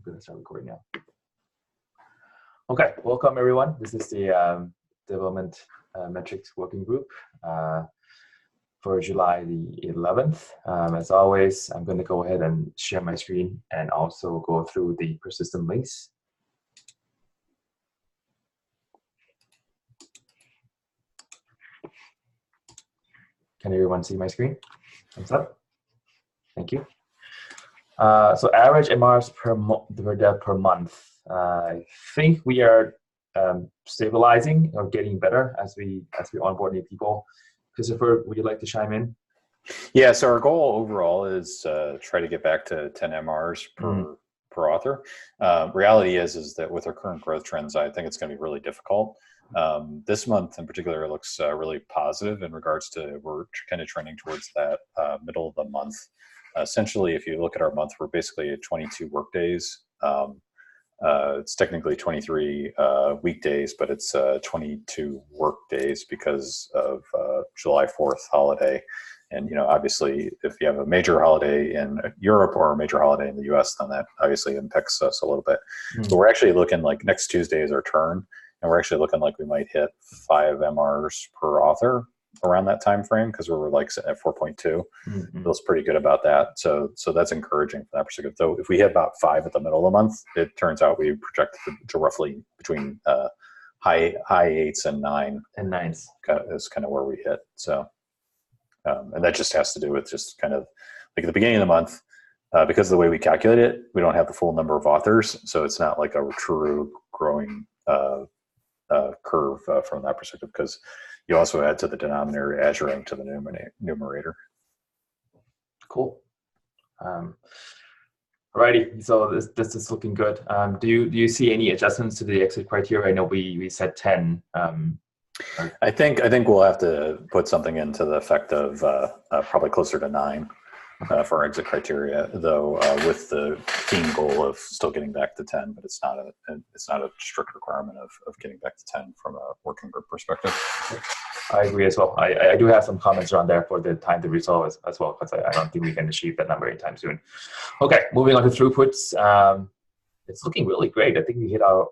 going to start recording now. Okay, welcome everyone. This is the Development Metrics Working Group for July the 11th. As always, I'm going to go ahead and share my screen and also go through the persistent links. Can everyone see my screen? Thumbs up. Thank you. So average MRs per dev per month. I think we are stabilizing or getting better as we onboard new people. Christopher, would you like to chime in? Yeah, so our goal overall is try to get back to 10 MRs per author. Reality is that with our current growth trends, I think it's going to be really difficult. This month in particular looks really positive in regards to we're kind of trending towards that middle of the month. Essentially, if you look at our month, we're basically at 22 work days. It's technically 23 weekdays, but it's 22 work days because of July 4th holiday. And, you know, obviously, if you have a major holiday in Europe or a major holiday in the US, then that obviously impacts us a little bit. So we're actually looking like next Tuesday is our turn, and we're actually looking like we might hit 5 MRs per author around that time frame because we're like at 4.2. Feels pretty good about that. So that's encouraging from that perspective. Though if we hit about 5 at the middle of the month, it turns out we project to roughly between high 8s and 9. And 9s is kind of where we hit. So and that just has to do with just kind of like at the beginning of the month, because of the way we calculate it, we don't have the full number of authors, so it's not like a true growing curve from that perspective, because you also add to the denominator as you're adding to the numerator. Cool. Alrighty, so this is looking good. Do you see any adjustments to the exit criteria? I know we said 10. I think we'll have to put something into the effect of probably closer to 9 for our exit criteria, though with the team goal of still getting back to 10, but it's not a strict requirement of getting back to 10 from a working group perspective. I agree as well. I do have some comments around there for the time to resolve as well, because I don't think we can achieve that number anytime soon. Okay, moving on to throughputs. It's looking really great. I think we hit our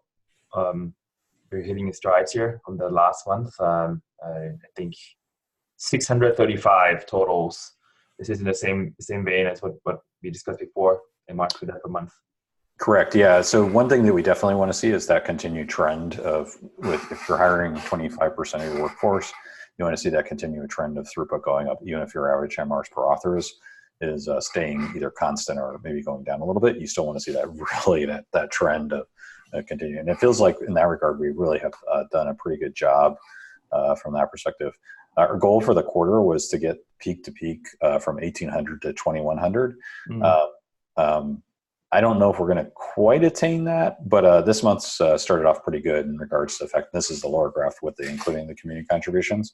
we're hitting the strides here from the last month. I think 635 totals. This is in the same vein as what we discussed before in March per month. Correct. Yeah. So one thing that we definitely want to see is that continued trend of if you're hiring 25% of your workforce, you want to see that continued trend of throughput going up, even if your average MRs per author is staying either constant or maybe going down a little bit. You still want to see that really that trend of continue. And it feels like in that regard, we really have done a pretty good job from that perspective. Our goal for the quarter was to get peak to peak from 1,800 to 2,100. I don't know if we're going to quite attain that, but this month started off pretty good in regards to the fact this is the lower graph with including the community contributions.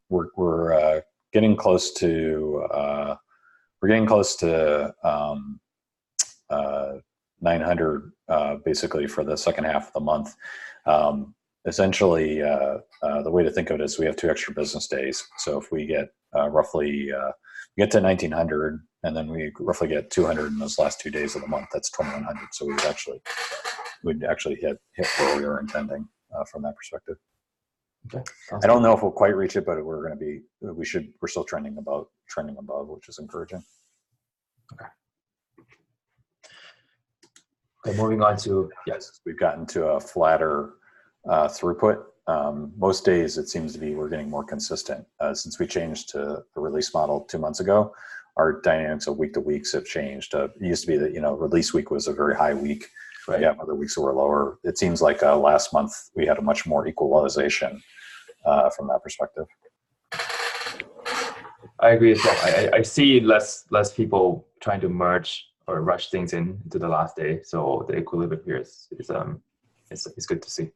We're getting close to 900 basically for the second half of the month. Essentially, the way to think of it is we have 2 extra business days. So if we get roughly get to 1,900, and then we roughly get 200 in those last 2 days of the month, that's 2,100. So we'd actually hit where we were intending from that perspective. Okay. I don't know if we'll quite reach it, but we're still trending above, which is encouraging. Okay, moving on to, yes, we've gotten to a flatter throughput. Most days it seems to be we're getting more consistent. Since we changed to the release model 2 months ago, our dynamics of week to weeks have changed. It used to be that, release week was a very high week. Right. Yeah, other weeks were lower. It seems like last month we had a much more equalization from that perspective. I agree as well. I see less people trying to merge or rush things into the last day. So the equilibrium here is good to see.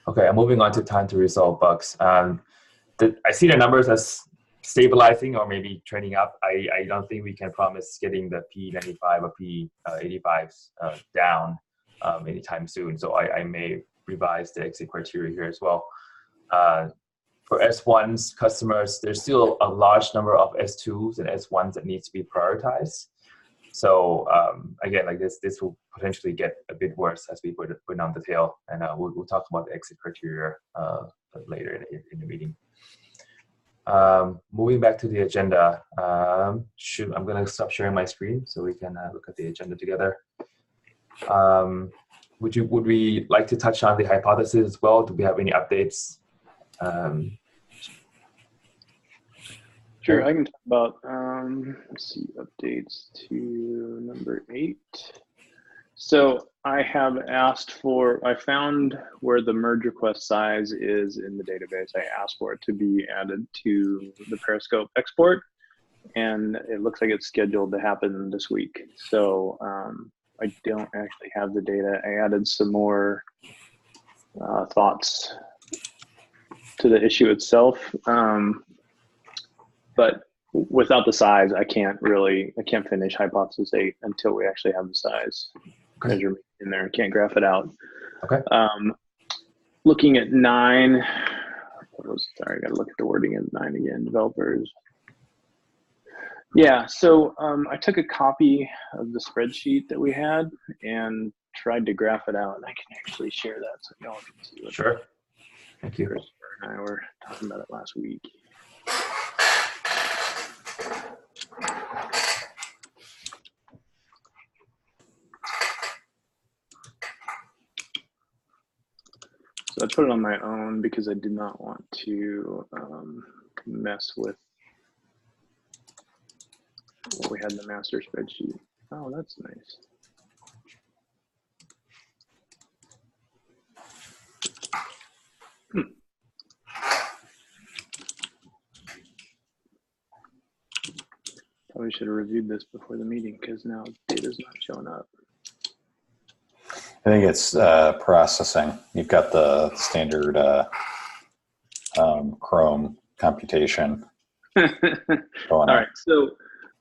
Okay, I'm moving on to time to resolve bugs. I see the numbers as stabilizing or maybe trending up. I don't think we can promise getting the P95 or P85s down anytime soon. So I may revise the exit criteria here as well. For S1s customers, there's still a large number of S2s and S1s that needs to be prioritized. So again, like this will potentially get a bit worse as we put down the tail, and we'll talk about the exit criteria later in the meeting. Moving back to the agenda, I'm going to stop sharing my screen so we can look at the agenda together. Would we like to touch on the hypothesis as well? Do we have any updates? Sure, I can talk about, let's see, updates to number 8. So I have I found where the merge request size is in the database. I asked for it to be added to the Periscope export, and it looks like it's scheduled to happen this week. So I don't actually have the data. I added some more thoughts to the issue itself. But without the size, I can't finish hypothesis 8 until we actually have the size measurement in there. I can't graph it out. Okay. Looking at 9, sorry, I gotta look at the wording of 9 again, developers. Yeah, so I took a copy of the spreadsheet that we had and tried to graph it out, and I can actually share that so y'all can see what. Sure. Thank you. Christopher and I were talking about it last week. So I put it on my own because I did not want to mess with what we had in the master spreadsheet. Oh, that's nice. Probably should have reviewed this before the meeting because now data's not showing up. I think it's processing. You've got the standard Chrome computation going All right, so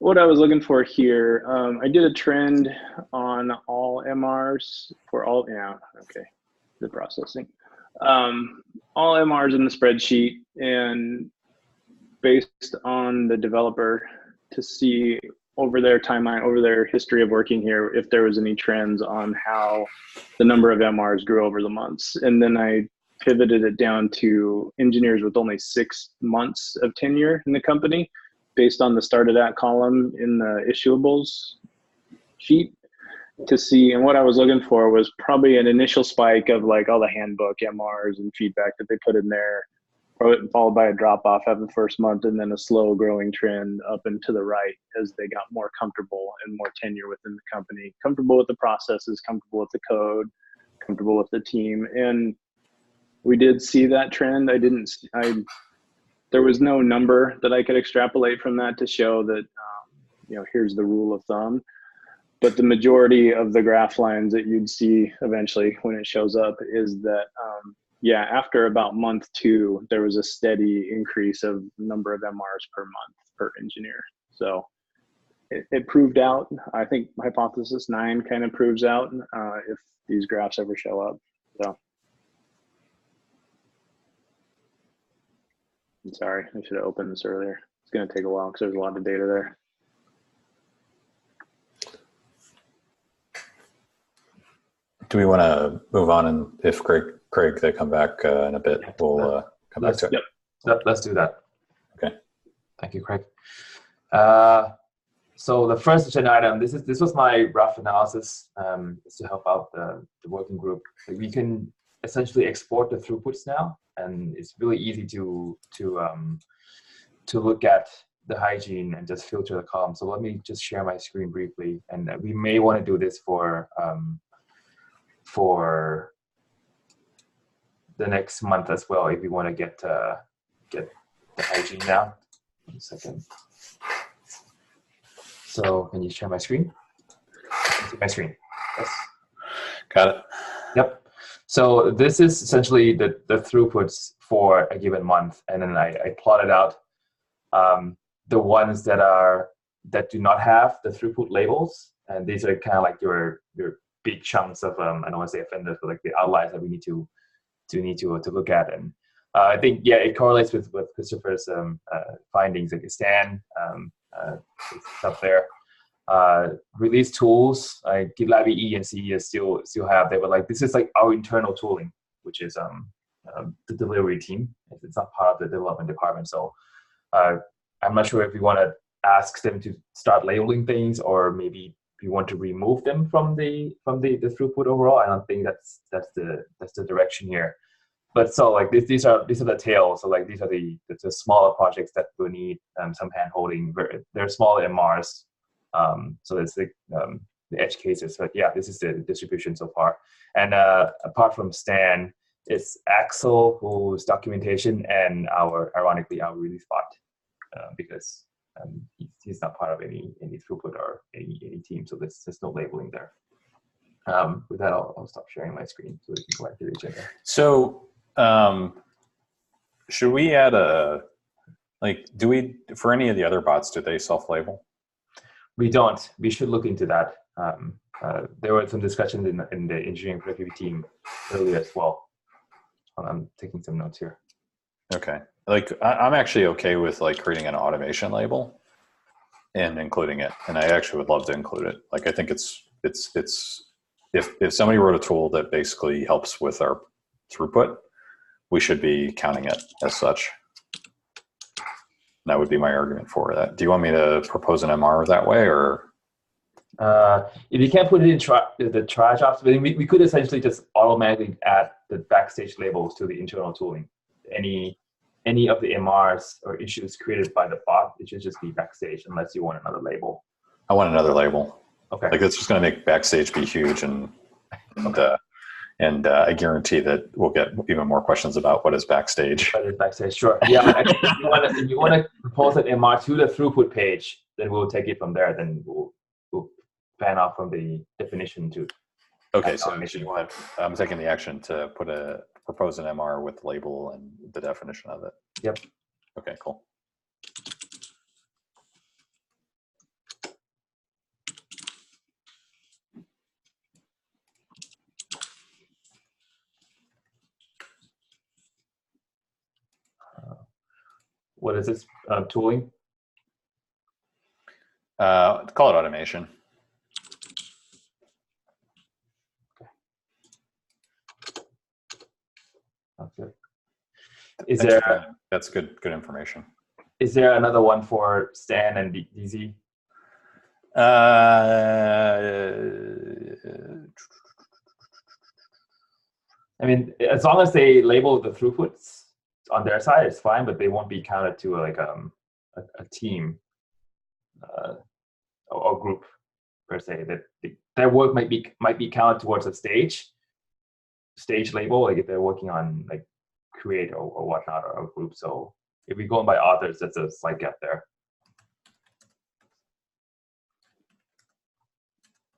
what I was looking for here, I did a trend on all MRs for all, the processing. All MRs in the spreadsheet, and based on the developer to see over their timeline, over their history of working here, if there was any trends on how the number of MRs grew over the months. And then I pivoted it down to engineers with only 6 months of tenure in the company based on the started at column in the issuables sheet to see. And what I was looking for was probably an initial spike of like all the handbook MRs and feedback that they put in there, followed by a drop off after the first month, and then a slow growing trend up and to the right as they got more comfortable and more tenure within the company, comfortable with the processes, comfortable with the code, comfortable with the team. And we did see that trend. There was no number that I could extrapolate from that to show that, here's the rule of thumb. But the majority of the graph lines that you'd see eventually when it shows up is that, after about month 2, there was a steady increase of number of MRs per month per engineer. So it proved out. I think hypothesis 9 kind of proves out if these graphs ever show up. So I'm sorry, I should have opened this earlier. It's going to take a while because there's a lot of data there. Do we want to move on, and if Craig, they come back in a bit, we'll come back to it. Yep, let's do that. Okay. Thank you, Craig. So the first agenda item, this was my rough analysis to help out the working group. We can essentially export the throughputs now, and it's really easy to look at the hygiene and just filter the column. So let me just share my screen briefly, and we may want to do this for the next month as well if we want to get the hygiene down. 1 second. So can you share my screen? My screen. Yes. Got it. Yep. So this is essentially the throughputs for a given month, and then I plotted out the ones that do not have the throughput labels, and these are kind of like your big chunks of I don't want to say offenders, but like the outliers that we need to look at. And I think it correlates with Christopher's findings. Like Stan, it's up there. release tools like GitLab EE and CE still have. They were like, this is like our internal tooling, which is the delivery team. It's not part of the development department. So I'm not sure if we want to ask them to start labeling things, or maybe we want to remove them from the throughput overall. I don't think that's the direction here. But so like these are the tails. So like these are the smaller projects that will need some hand holding. They're smaller MRs. So it's the edge cases. But yeah, this is the distribution so far. And apart from Stan, it's Axel, who's documentation, and ironically our release bot, because he's not part of any throughput or any team. So there's no labeling there. With that, I'll stop sharing my screen so we can go back to the agenda. So should we add for any of the other bots, do they self-label? We don't. We should look into that. There were some discussions in the engineering productivity team earlier as well. I'm taking some notes here. Okay. Like I'm actually okay with like creating an automation label and including it. And I actually would love to include it. Like I think it's if somebody wrote a tool that basically helps with our throughput, we should be counting it as such. That would be my argument for that. Do you want me to propose an MR that way, or? If you can't put it in the trash ops, we could essentially just automatically add the backstage labels to the internal tooling. Any of the MRs or issues created by the bot, it should just be backstage unless you want another label. I want another label. Okay. Like it's just going to make backstage be huge, and I guarantee that we'll get even more questions about what is backstage. What is backstage? Sure. Yeah. If you want to propose an MR to the throughput page, then we'll take it from there. Then we'll fan off from the definition to. Okay, so I'm taking the action to propose an MR with label and the definition of it. Yep. Okay, cool. What is this tooling? Call it automation. Okay. Is there? That's good information. Is there another one for Stan and DZ? I mean, as long as they label the throughputs on their side, it's fine, but they won't be counted to like a team or group per se. That their work might be counted towards a stage label, like if they're working on like create or whatnot, or a group. So if we go by authors, that's a slight gap there.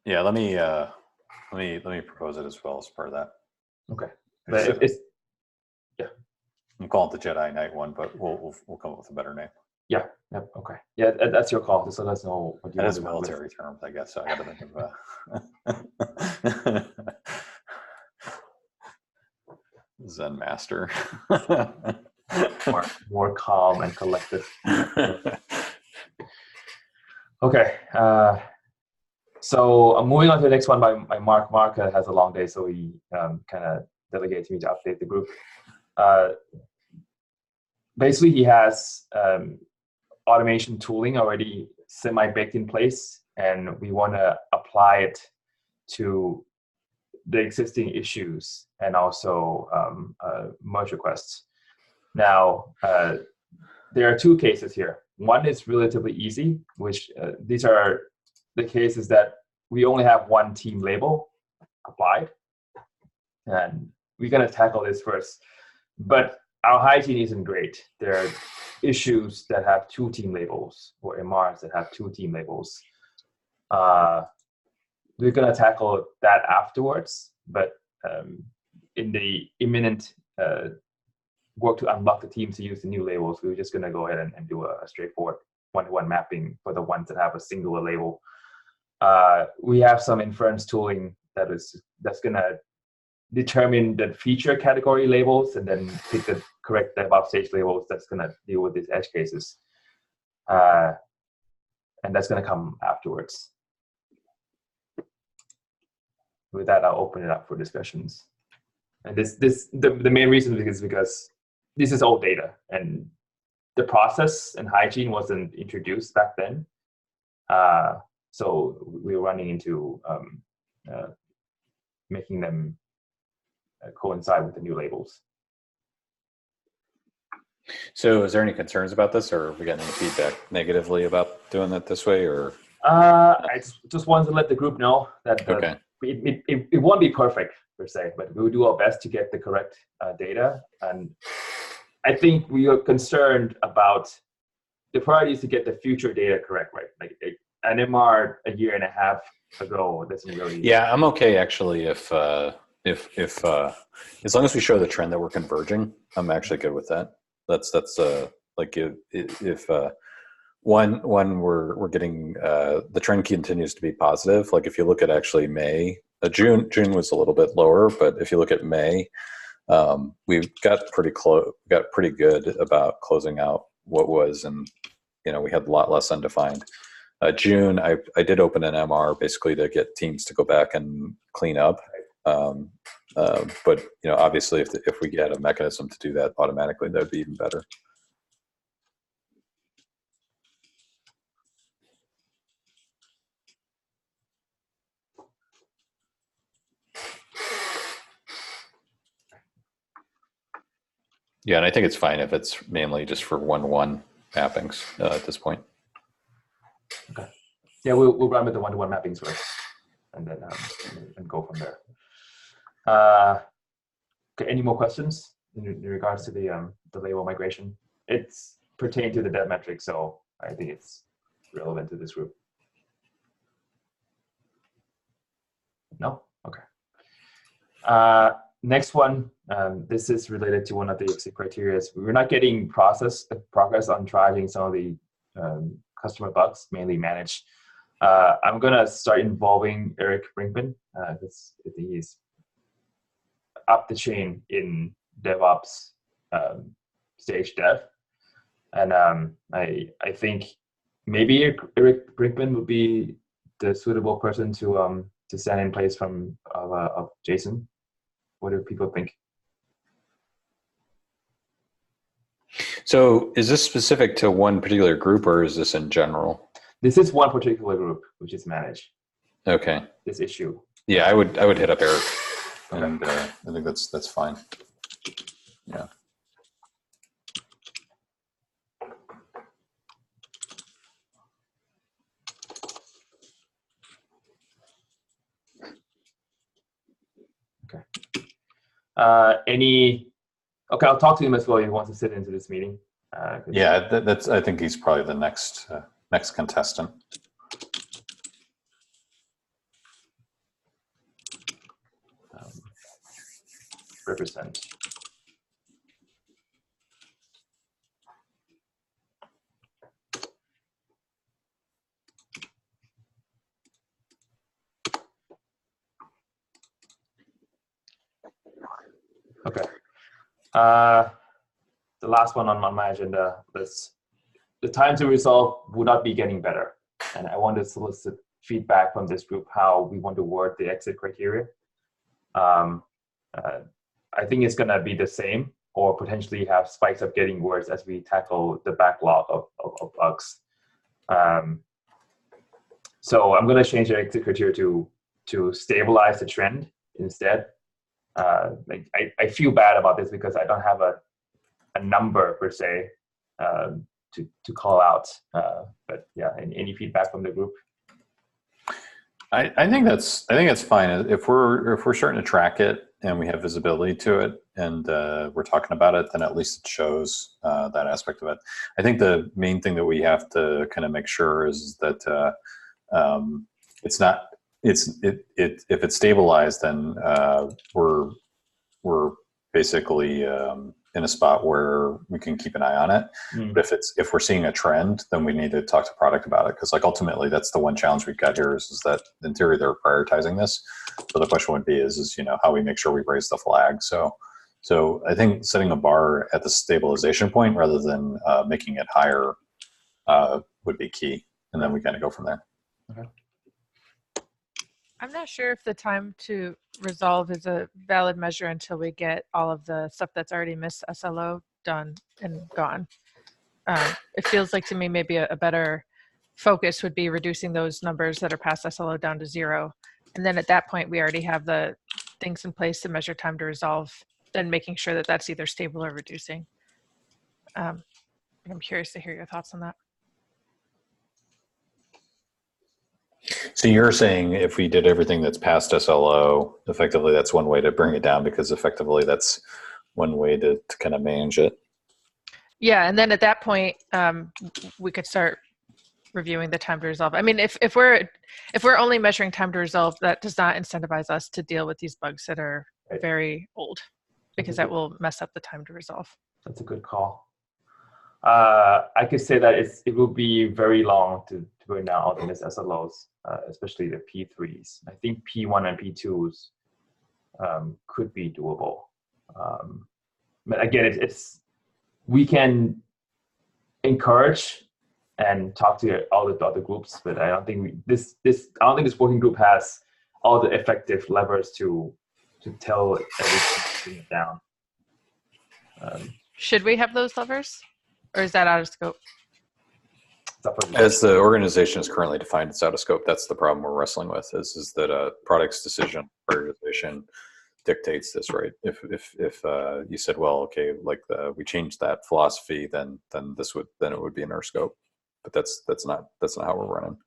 Yeah, let me propose it as well as part of that. Okay, but yeah. I'm calling it the Jedi Knight one, but we'll come up with a better name. Yeah. Yep. Okay. Yeah, that's your call. Just let us know what you want. That is military terms, I guess. So I got to think of Zen Master. more calm and collected. Okay. So I'm moving on to the next one by Mark. Mark has a long day, so he kind of delegated to me to update the group. Basically, he has automation tooling already semi-baked in place, and we want to apply it to the existing issues and also merge requests. Now, there are two cases here. One is relatively easy, which these are the cases that we only have one team label applied, and we're going to tackle this first. But our hygiene isn't great. There are issues that have two team labels, or MRs that have two team labels. We're going to tackle that afterwards, but in the imminent work to unlock the teams to use the new labels, we're just going to go ahead and do a straightforward one-to-one mapping for the ones that have a singular label. We have some inference tooling that's going to determine the feature category labels and then pick the correct above stage labels that's going to deal with these edge cases. And that's going to come afterwards. with that, I'll open it up for discussions. And the main reason is because this is old data, and the process and hygiene wasn't introduced back then. So we were running into making them coincide with the new labels. So is there any concerns about this, or have we gotten any feedback negatively about doing it this way, or? I just wanted to let the group know that Okay. It won't be perfect per se, but we will do our best to get the correct data. And I think we are concerned about the priority is to get the future data correct, right? Like an MR a year and a half ago doesn't really. Yeah, I'm okay actually if as long as we show the trend that we're converging, I'm actually good with that. That's like if one we're getting the trend continues to be positive. Like if you look at actually May, June was a little bit lower, but if you look at May, we got pretty good about closing out what was, and we had a lot less undefined. June, I did open an MR basically to get teams to go back and clean up. But obviously, if we get a mechanism to do that automatically, that'd be even better. Yeah, and I think it's fine if it's mainly just for 1-1 mappings at this point. Okay. Yeah, we'll run with the 1-to-1 mappings first, and then and go from there. Okay, any more questions in regards to the label migration? It's pertained to the dev metric, so I think it's relevant to this group. No? Okay. Next one, this is related to one of the exit criteria. We're not getting progress on triaging some of the customer bugs, mainly managed. I'm gonna start involving Eric Brinkman because he's up the chain in DevOps stage dev, and I think maybe Eric Brinkman would be the suitable person to stand in place of Jason. What do people think? So is this specific to one particular group, or is this in general? This is one particular group, which is managed. Okay. This issue. Yeah, I would hit up Eric. Okay. And I think that's fine. Yeah. Okay. Okay, I'll talk to him as well if he wants to sit into this meeting. Yeah, I think he's probably the next contestant. Represent. Okay. The last one on my agenda is the time to resolve would not be getting better. And I want to solicit feedback from this group how we want to word the exit criteria. I think it's going to be the same or potentially have spikes of getting worse as we tackle the backlog of bugs. So I'm going to change the exit criteria to stabilize the trend instead. I feel bad about this because I don't have a number per se to call out. But yeah, any feedback from the group? I think that's fine. If we're starting to track it and we have visibility to it and we're talking about it, then at least it shows that aspect of it. I think the main thing that we have to kind of make sure is that it's not. If it's stabilized, then we're basically in a spot where we can keep an eye on it. But if we're seeing a trend, then we need to talk to product about it, because ultimately that's the one challenge we've got here is that in theory they're prioritizing this. So the question would be is how we make sure we raise the flag. So I think setting a bar at the stabilization point rather than making it higher would be key, and then we kind of go from there. Okay. I'm not sure if the time to resolve is a valid measure until we get all of the stuff that's already missed SLO done and gone. It feels like to me maybe a better focus would be reducing those numbers that are past SLO down to 0. And then at that point, we already have the things in place to measure time to resolve, then making sure that that's either stable or reducing. I'm curious to hear your thoughts on that. So you're saying if we did everything that's past SLO, effectively that's one way to bring it down, because effectively that's one way to kind of manage it. Yeah, and then at that point, we could start reviewing the time to resolve. I mean, if we're only measuring time to resolve, that does not incentivize us to deal with these bugs that are very old, because that will mess up the time to resolve. That's a good call. I could say that it will be very long to bring down all the missed SLOs, especially the P3s. I think P1 and P2s could be doable. But again, we can encourage and talk to all the other groups, but I don't think this working group has all the effective levers to tell everything to bring it down. Should we have those levers, or is that out of scope? As the organization is currently defined, it's out of scope. That's the problem we're wrestling with. Is that a product's decision prioritization dictates this, right? If you said, well, okay, like we changed that philosophy, then it would be in our scope. But that's not how we're running.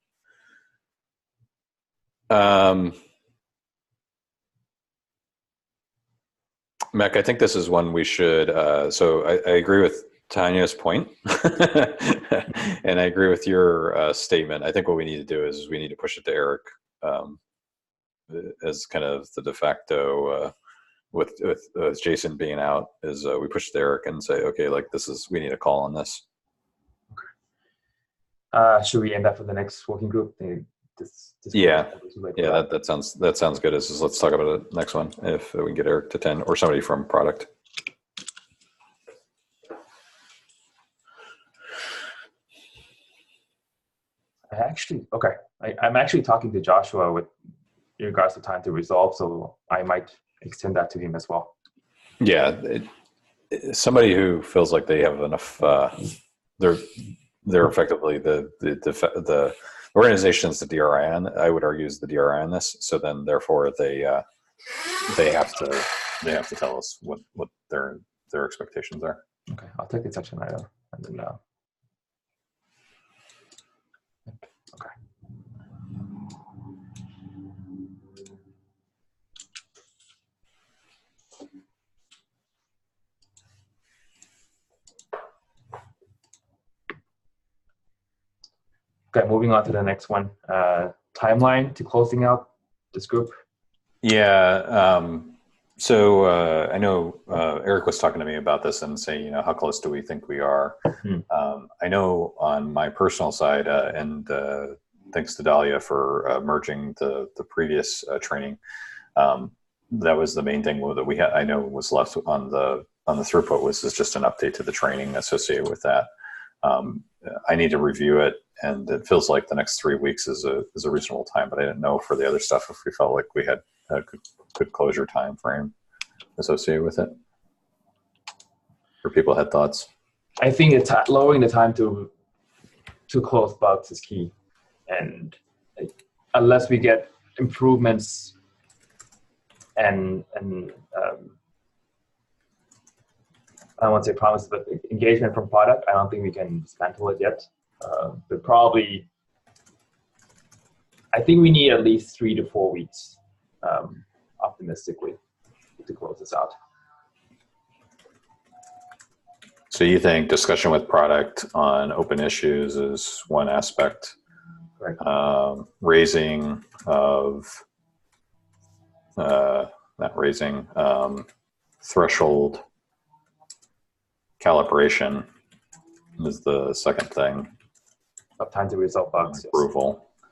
Mac, I think this is one we should. So I agree with Tanya's point, and I agree with your statement. I think what we need to do is we need to push it to Eric as kind of the de facto. With Jason being out, is we push it to Eric and say, okay, like we need a call on this. Should we end up for the next working group? Yeah, that sounds good. Let's talk about the next one if we can get Eric to 10 or somebody from product. I'm actually talking to Joshua with regards to time to resolve, so I might extend that to him as well. Yeah, somebody who feels like they have enough. They're effectively the organization's the DRI on. I would argue is the DRI on this. So then, therefore, they have to tell us what their expectations are. Okay, I'll take the section item and then. Okay. Okay, moving on to the next one. Timeline to closing out this group. Yeah. So I know Eric was talking to me about this and saying, how close do we think we are? Mm-hmm. I know on my personal side, and thanks to Dahlia for merging the previous training. That was the main thing that we had. I know was left on the throughput was just an update to the training associated with that. I need to review it, and it feels like the next 3 weeks is a reasonable time. But I didn't know for the other stuff if we felt like we had a good closure time frame associated with it. Or people had thoughts. I think lowering the time to close bugs is key, and unless we get improvements and I don't want to say promises, but engagement from product, I don't think we can dismantle it yet. But probably, I think we need at least 3 to 4 weeks, optimistically, to close this out. So you think discussion with product on open issues is one aspect? Right. Raising of, not raising, threshold calibration is the second thing. Of time to resolve bugs. Approval. Yes.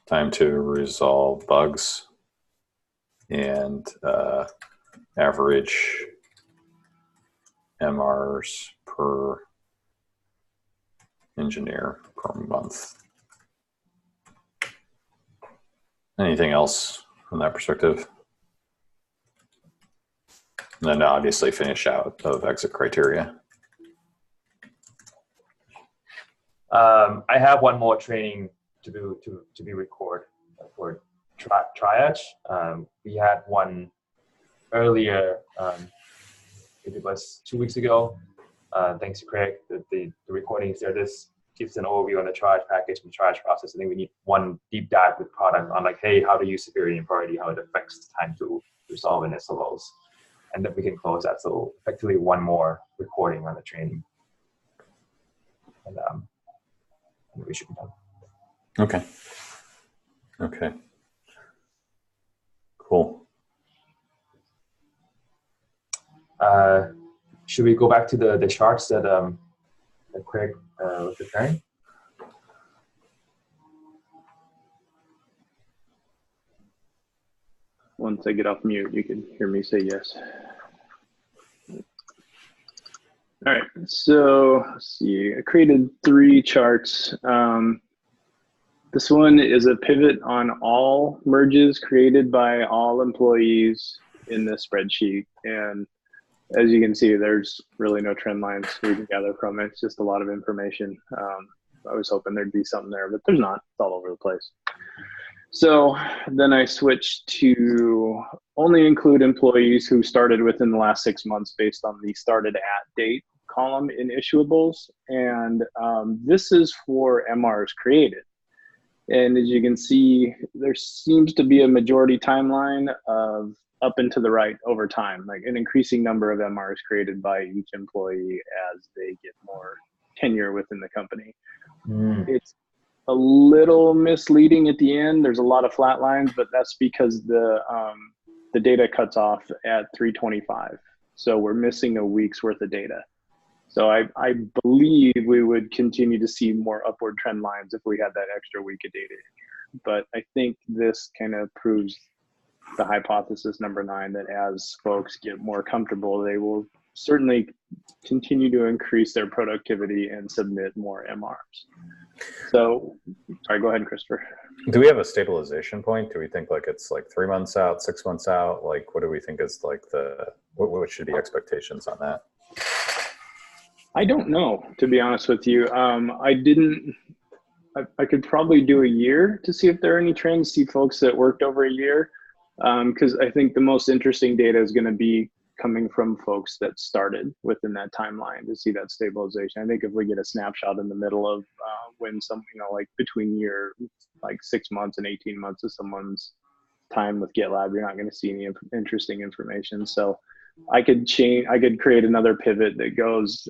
Time to resolve bugs and average MRs per engineer per month. Anything else from that perspective? And then obviously finish out of exit criteria. I have one more training to be recorded for triage. We had one earlier. It was 2 weeks ago. Thanks to Craig, the recording is there. This gives an overview on the triage package and the triage process. I think we need one deep dive with product on like, hey, how to use severity and priority, how it affects the time to resolve in SLOs. And then we can close that. So effectively one more recording on the training. And we should be done. Okay. Okay. Cool. Should we go back to the charts that Craig was preparing? Once I get off mute, you can hear me say yes. All right, so let's see. I created 3 charts. This one is a pivot on all merges created by all employees in the spreadsheet. And as you can see, there's really no trend lines we can gather from it. It's just a lot of information. I was hoping there'd be something there, but there's not. It's all over the place. So then I switched to only include employees who started within the last 6 months based on the started at date column in issuables. And this is for MRs created. And as you can see, there seems to be a majority timeline of up and to the right over time, like an increasing number of MRs created by each employee as they get more tenure within the company. It's a little misleading at the end. There's a lot of flat lines, but that's because the data cuts off at 325. So we're missing a week's worth of data. So I believe we would continue to see more upward trend lines if we had that extra week of data in here. But I think this kind of proves the hypothesis number 9, that as folks get more comfortable, they will certainly continue to increase their productivity and submit more MRs. So, sorry, go ahead, Christopher. Do we have a stabilization point? Do we think like it's like 3 months out, 6 months out? Like, what do we think is like what should be expectations on that? I don't know, to be honest with you. I could probably do a year to see if there are any trends, see folks that worked over a year. Because I think the most interesting data is going to be coming from folks that started within that timeline to see that stabilization. I think if we get a snapshot in the middle of when some, like between year, like 6 months and 18 months of someone's time with GitLab, you're not going to see any interesting information. So I could create another pivot that goes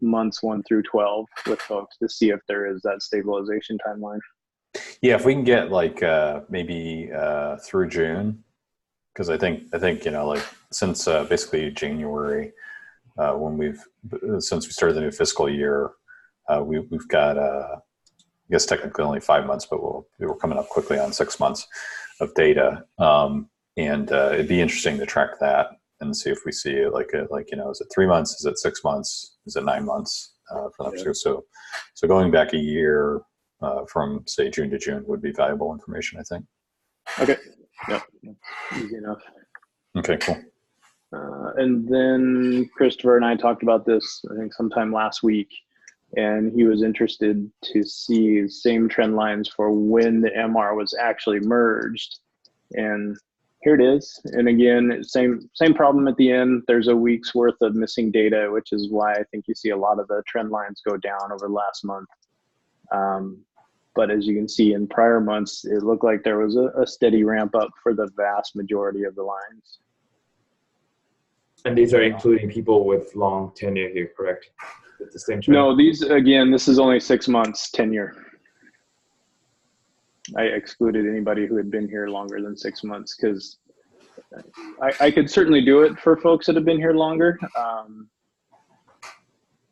months 1 through 12 with folks to see if there is that stabilization timeline. Yeah, if we can get like maybe through June, because I think like since basically January, since we started the new fiscal year, we've got I guess technically only 5 months, but we're coming up quickly on 6 months of data, and it'd be interesting to track that and see if we see it is it 3 months, is it 6 months, is it 9 months for that perspective. So going back a year. From say June to June would be valuable information, I think. Okay. Yep. Easy enough. Okay, cool. And then Christopher and I talked about this, I think sometime last week, and he was interested to see same trend lines for when the MR was actually merged. And here it is. And again, same problem at the end. There's a week's worth of missing data, which is why I think you see a lot of the trend lines go down over last month. But as you can see in prior months, it looked like there was a steady ramp up for the vast majority of the lines. And these are including people with long tenure here, correct? It's the same trend? No, this is only 6 months tenure. I excluded anybody who had been here longer than 6 months because I could certainly do it for folks that have been here longer.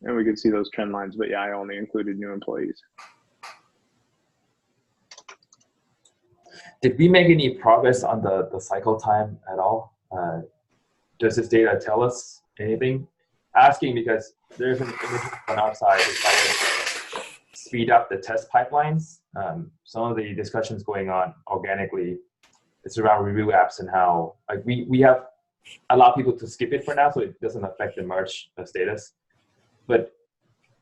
And we could see those trend lines, but yeah, I only included new employees. Did we make any progress on the cycle time at all? Does this data tell us anything? Asking because there's an image on our side. speed up the test pipelines. Some of the discussions going on organically, it's around review apps and how like we have allowed people to skip it for now, so it doesn't affect the merge status. But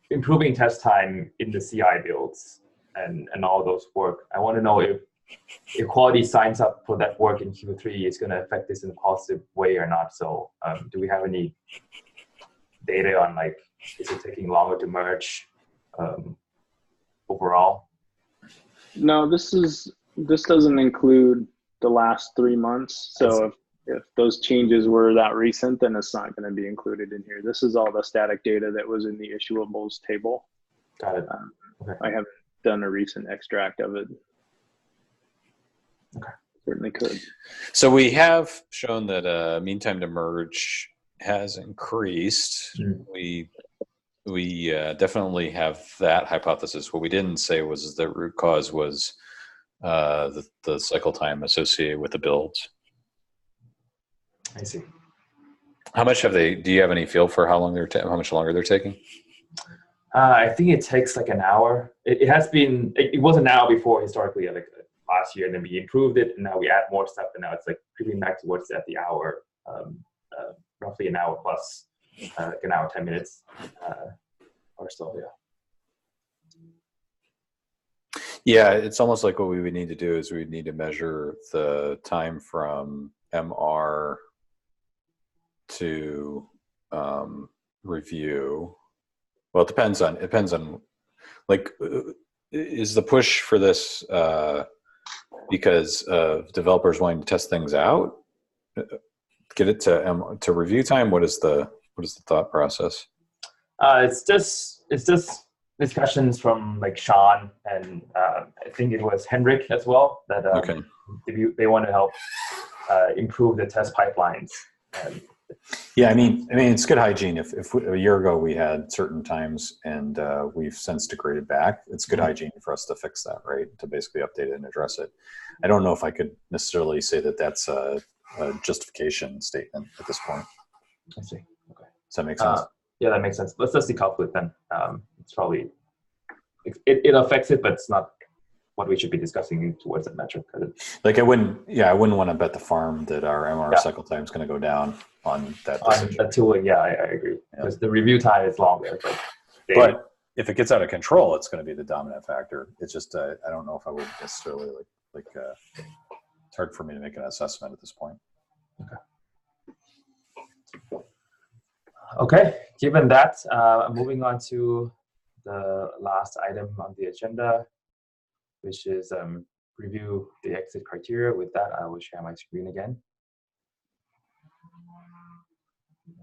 improving test time in the CI builds and all those work. I want to know if quality signs up for that work in Q3 is going to affect this in a positive way or not. So do we have any data on like, is it taking longer to merge overall? No, this doesn't include the last 3 months. So if those changes were that recent, then it's not going to be included in here. This is all the static data that was in the issuables table. Got it. Okay. I haven't done a recent extract of it. Okay. Certainly could. So we have shown that mean time to merge has increased. We definitely have that hypothesis. What we didn't say was the root cause was the cycle time associated with the builds. I see. How much have they? Do you have any feel for how much longer they're taking? I think it takes like an hour. It has been. It was an hour before historically, like last year, and then we improved it, and now we add more stuff, and now it's like creeping back towards at the hour, roughly an hour plus, like an hour 10 minutes, or so. Yeah. Yeah, it's almost like what we would need to do is we would need to measure the time from MR to review. Well, it depends on like, is the push for this because of developers wanting to test things out, get it to review time? What is the thought process? It's just discussions from like Sean and I think it was Henrik as well that okay. they want to help improve the test pipelines. Yeah, I mean, it's good hygiene. If a year ago we had certain times and we've since degraded back, it's good hygiene for us to fix that, right? To basically update it and address it. I don't know if I could necessarily say that that's a justification statement at this point. I see. Okay. Does that make sense? Yeah, that makes sense. Let's just decouple it then. It's probably it affects it, but it's not what we should be discussing towards that metric. Like I wouldn't want to bet the farm that our MR cycle time is going to go down on that decision. On the tooling, yeah, I agree. Because the review time is longer. But if it gets out of control, it's going to be the dominant factor. It's just I don't know if I would necessarily like it's hard for me to make an assessment at this point. Okay. Given that, moving on to the last item on the agenda, which is review the exit criteria. With that, I will share my screen again.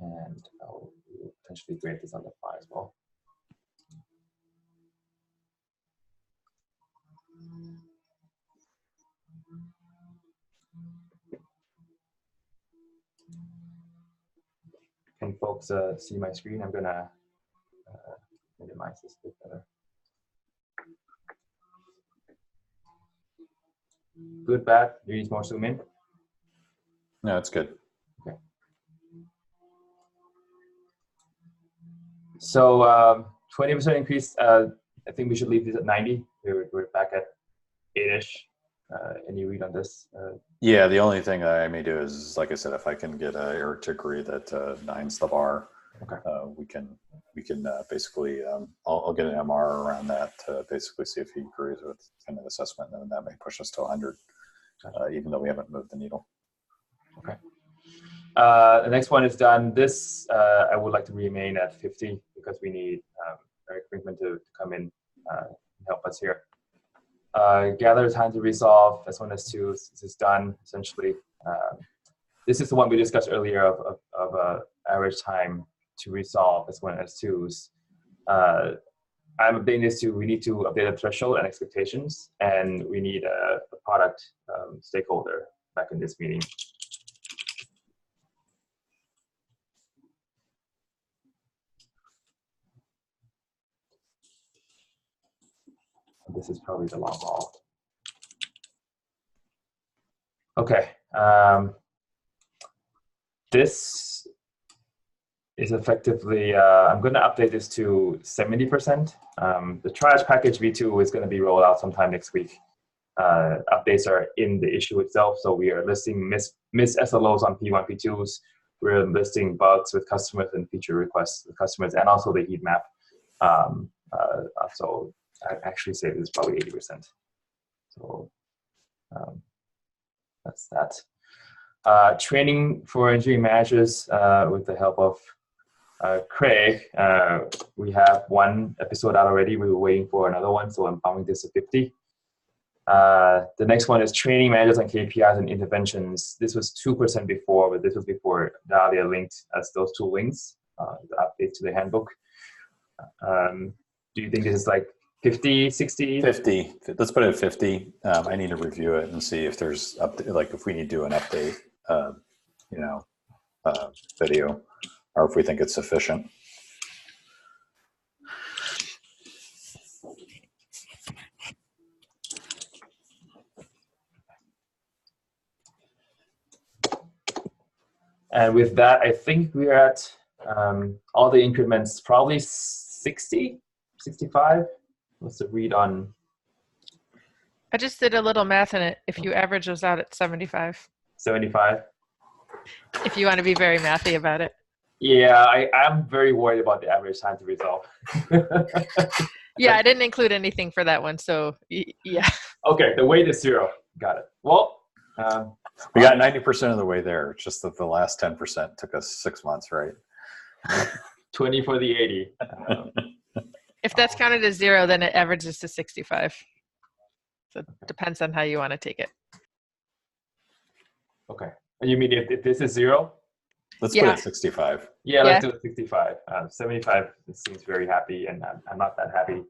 And I'll potentially grade this on the fly as well. Can folks see my screen? I'm gonna minimize this a bit better. Good, bad? Do you need more zoom in? No, it's good. Okay. So 20% increase. I think we should leave this at 90. We're back at 8-ish. Any read on this? Yeah, the only thing that I may do is, like I said, if I can get Eric to agree that 9's the bar, okay. we can basically I'll get an MR around that to basically see if he agrees with kind of assessment, and then that may push us to 100, even though we haven't moved the needle. Okay. The next one is done. This I would like to remain at 50 because we need Eric Brinkman to come in and help us here. Gather time to resolve S1, S2 this is done essentially. This is the one we discussed earlier of average time to resolve S1 and S2s. I'm updating this to, we need to update the threshold and expectations, and we need a product stakeholder back in this meeting. This is probably the long haul. Okay. This is effectively, I'm going to update this to 70%. The trash package v2 is going to be rolled out sometime next week. Updates are in the issue itself, so we are listing miss SLOs on P1, P2s. We're listing bugs with customers and feature requests with customers, and also the heat map. So I actually say this is probably 80%. So that's that. Training for engineering managers with the help of Craig. We have one episode out already. We were waiting for another one, so I'm bumping this to 50. The next one is training managers on KPIs and interventions. This was 2% before, but this was before Dahlia linked us those two links, the update to the handbook. Do you think this is like 50, 60? 50. Let's put it at 50. I need to review it and see if there's like if we need to do an update, video, or if we think it's sufficient. And with that, I think we're at all the increments, probably 60, 65. What's the read on? I just did a little math in it. If you average those out at 75. 75? If you want to be very mathy about it. Yeah, I'm very worried about the average time to resolve. Yeah, I didn't include anything for that one, so yeah. Okay, the weight is 0. Got it. Well, we got 90% of the way there. It's just that the last 10% took us 6 months, right? 20 for the 80. If that's counted as 0, then it averages to 65. So it depends on how you want to take it. Okay. You mean if this is 0? Let's put it 65. Yeah, let's do it 65. 75 seems very happy, and I'm not that happy.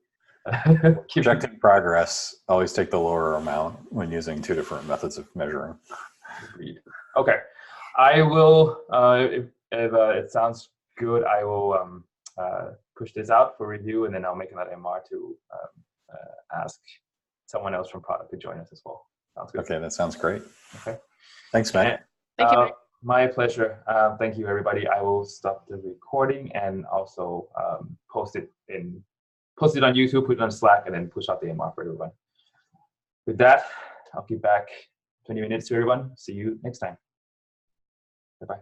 Projecting progress, always take the lower amount when using 2 different methods of measuring. Agreed. Okay. I will, if it sounds good, I will push this out for review, and then I'll make another MR to ask someone else from product to join us as well. Sounds good. Okay, that sounds great. Okay. Thanks, Matt. Thank you, Mike. My pleasure. Thank you, everybody. I will stop the recording and also post it on YouTube, put it on Slack, and then push out the MR for everyone. With that, I'll give back 20 minutes to everyone. See you next time. Bye-bye.